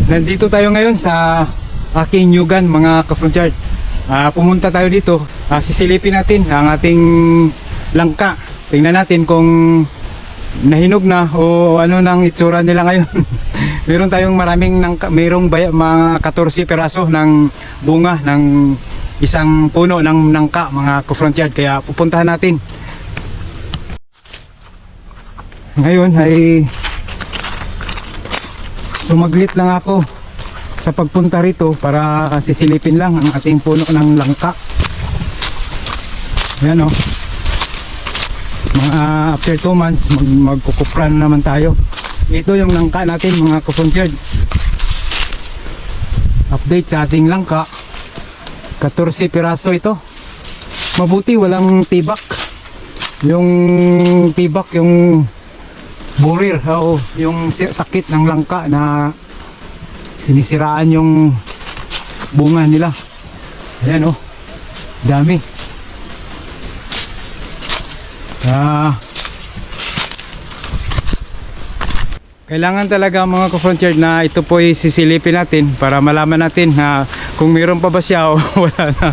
Nandito tayo ngayon sa aking nyugan mga ka-frontier. Pumunta tayo dito, sisilipin natin ang ating langka. Tingnan natin kung nahinog na o ano nang itsura nila ngayon. Meron tayong maraming mayroong mga 14 peraso ng bunga ng isang puno ng nangka mga ka-frontier, kaya pupuntahan natin. Ngayon ay sumaglit lang ako sa pagpunta rito para sisilipin lang ang ating puno ng langka. Ayan o, mga after 2 months magkukupran naman tayo. Ito yung langka natin mga ka-frontier. Update sa ating langka, 14 piraso ito. Mabuti walang tibak. Yung tibak, yung burir o yung sakit ng langka na sinisiraan yung bunga nila. Ayan o, dami. Kailangan talaga mga ka-frontier na ito po sisilipin natin para malaman natin na kung mayroon pa ba siya o wala na.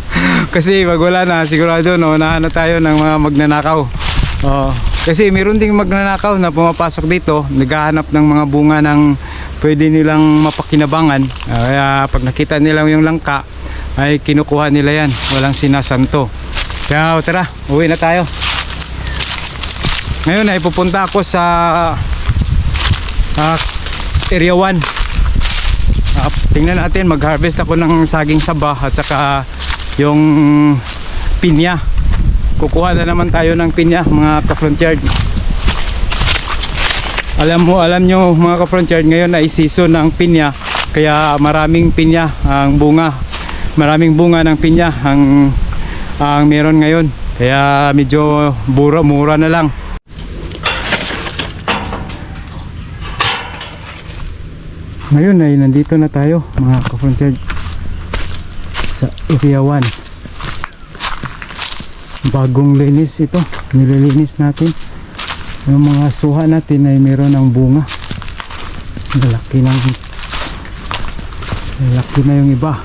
Kasi pag wala na, sigurado unahan na tayo ng mga magnanakaw. Kasi mayroon ding magnanakaw na pumapasok dito, naghahanap ng mga bunga ng pwede nilang mapakinabangan. Kaya pag nakita nila yung langka ay kinukuha nila yan, walang sinasanto. Kaya tara, uwi na tayo. Ngayon ay pupunta ako sa area 1. Tingnan natin, mag-harvest ako ng saging saba at saka yung pinya. Kukuha na naman tayo ng pinya mga ka-frontier. Alam nyo mga ka-frontier, ngayon ay season ng pinya, kaya maraming pinya ang bunga. Maraming bunga ng pinya ang meron ngayon, kaya medyo mura na lang. Ngayon ay nandito na tayo mga ka-frontier sa area 1. Bagong linis ito, nililinis natin. Yung mga suha natin ay meron ng bunga. Malaki na yung iba.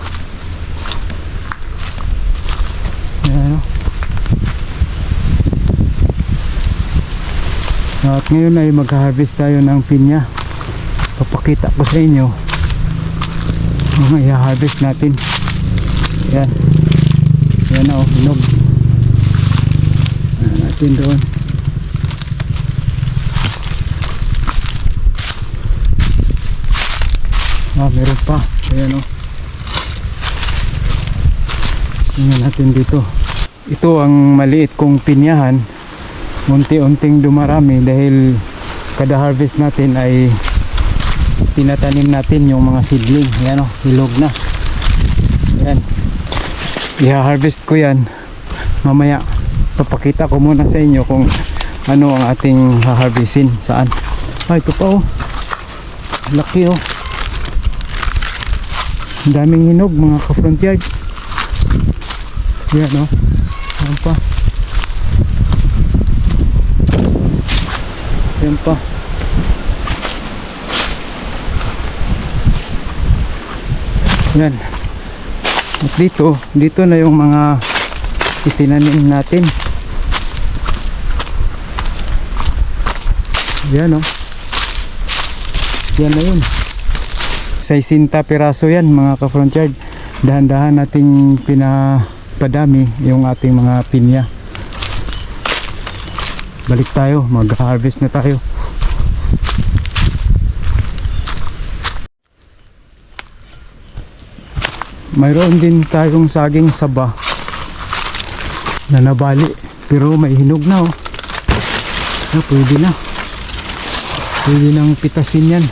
Ayan, at ngayon ay mag-harvest tayo ng pinya. Papakita ko sa inyo mga i-harvest natin. Ayan, ayan o, hinog natin doon. Meron pa. Ayan o, tingnan natin dito. Ito ang maliit kong pinyahan, unti-unting dumarami dahil kada harvest natin ay tinatanim natin yung mga seedling. Ayan o, hilog na. Ayan, i-harvest ko yan mamaya. Papakita ko muna sa inyo kung ano ang ating haharvestin, saan. Ito pa o, laki o, daming hinog mga ka-frontier. Ayan o, ayan pa, ayan pa. Yan. At dito na yung mga itinanim natin. Yan o. Yan na yun. 60 piraso yan mga ka-frontier. Dahan-dahan nating pinapadami yung ating mga pinya. Balik tayo, mag-harvest na tayo. Mayroon din tayong saging saba na nabali, pero may hinog na o. Pwede nang pitasin yan.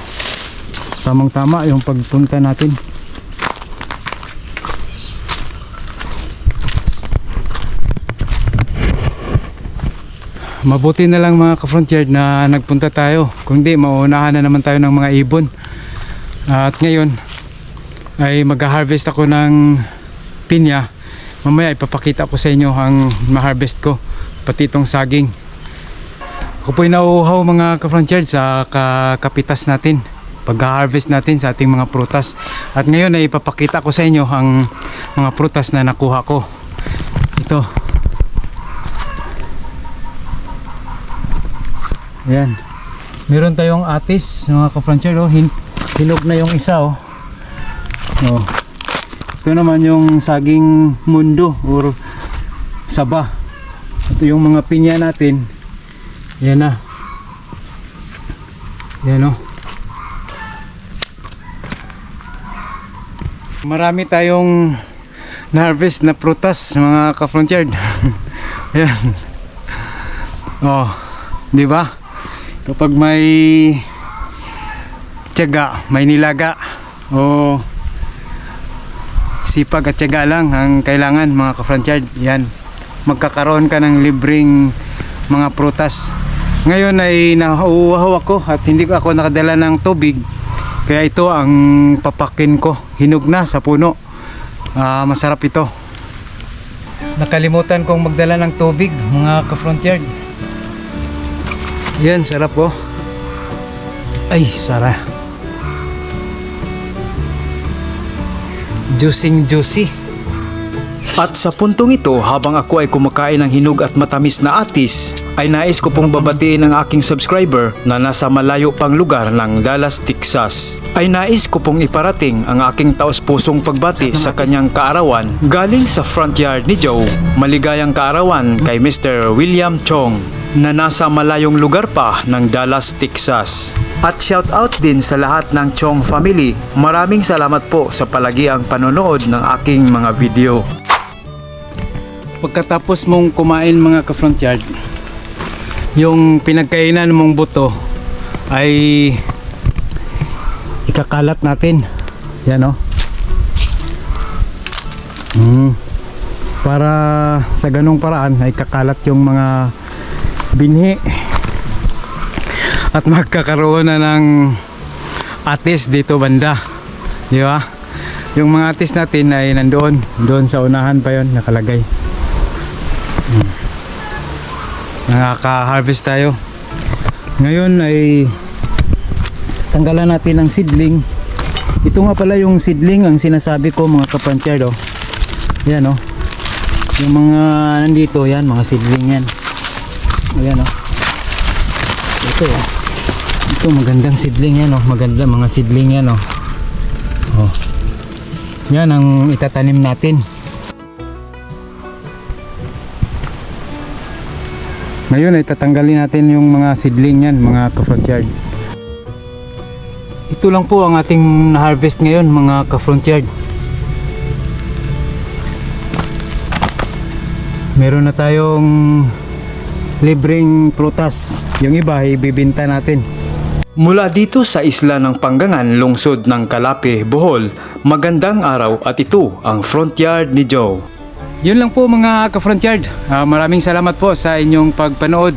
Tamang tama yung pagpunta natin. Mabuti na lang mga ka-frontier na nagpunta tayo, kundi mauunahan na naman tayo ng mga ibon. At ngayon ay mag-harvest ako ng pinya. Mamaya ipapakita ko sa inyo ang ma-harvest ko, pati itong saging. Ako po'y nauuhaw mga ka-frontier sa kapitas natin. pag-harvest natin sa ating mga prutas. At ngayon ay ipapakita ko sa inyo ang mga prutas na nakuha ko. Ito. Ayan. Meron tayong atis, mga ka-frontier, oh. Hinog na yung isa, oh. Oh. Ito naman yung saging mundo or saba. Ito yung mga pinya natin. Yan na. Yan, oh. Marami tayong na-harvest na prutas, mga ka-frontier. Ayan. Oh, di ba? Kapag may tiyaga, may nilaga, o sipag at tiyaga lang ang kailangan, mga ka-frontier. Yan. Magkakaroon ka ng libreng mga prutas. Ngayon ay nauuhaw ako at hindi ko ako nakadala ng tubig. Kaya ito ang papakin ko. Hinog na sa puno. Masarap ito. Nakalimutan kong magdala ng tubig, mga ka-frontier. Yan, sarap, oh. Ay, sarap. Juicy. At sa puntong ito, habang ako ay kumakain ng hinog at matamis na atis, ay nais ko pong babatiin ang aking subscriber na nasa malayo pang lugar ng Dallas, Texas. Ay nais ko pong iparating ang aking taos-pusong pagbati sa kanyang kaarawan galing sa front yard ni Joe. Maligayang kaarawan kay Mr. William Chong na nasa malayong lugar pa ng Dallas, Texas. At shout out din sa lahat ng Chong family. Maraming salamat po sa palagiang panonood ng aking mga video. Pagkatapos mong kumain, mga ka-frontier, yung pinagkainan mong buto ay ikakalat natin. Yan, oh. Para sa ganung paraan ay kakalat yung mga binhi at magkakaroon na ng atis dito banda, di ba? Yung mga atis natin ay doon sa unahan pa yon nakalagay. Nakaka-harvest tayo. Ngayon ay tanggalan natin ang seedling. Ito nga pala yung seedling ang sinasabi ko, mga ka-frontier, oh. Yan, oh. Yung mga nandito, yan, mga seedling yan. Ayan, oh. Ito, oh. Ito magandang seedling yan, oh. Maganda mga seedling yan, oh. Oh. Yan ang itatanim natin. Ngayon ay tatanggalin natin yung mga seedling yan, mga ka-frontier. Ito lang po ang ating na-harvest ngayon, mga ka-frontier. Meron na tayong libreng prutas. Yung iba ibibenta natin. Mula dito sa isla ng Panggangan, lungsod ng Calape, Bohol, magandang araw at ito ang front yard ni Joe. Yun lang po, mga ka-frontier. Maraming salamat po sa inyong pagpanood.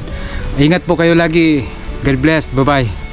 Ingat po kayo lagi. God bless. Bye-bye.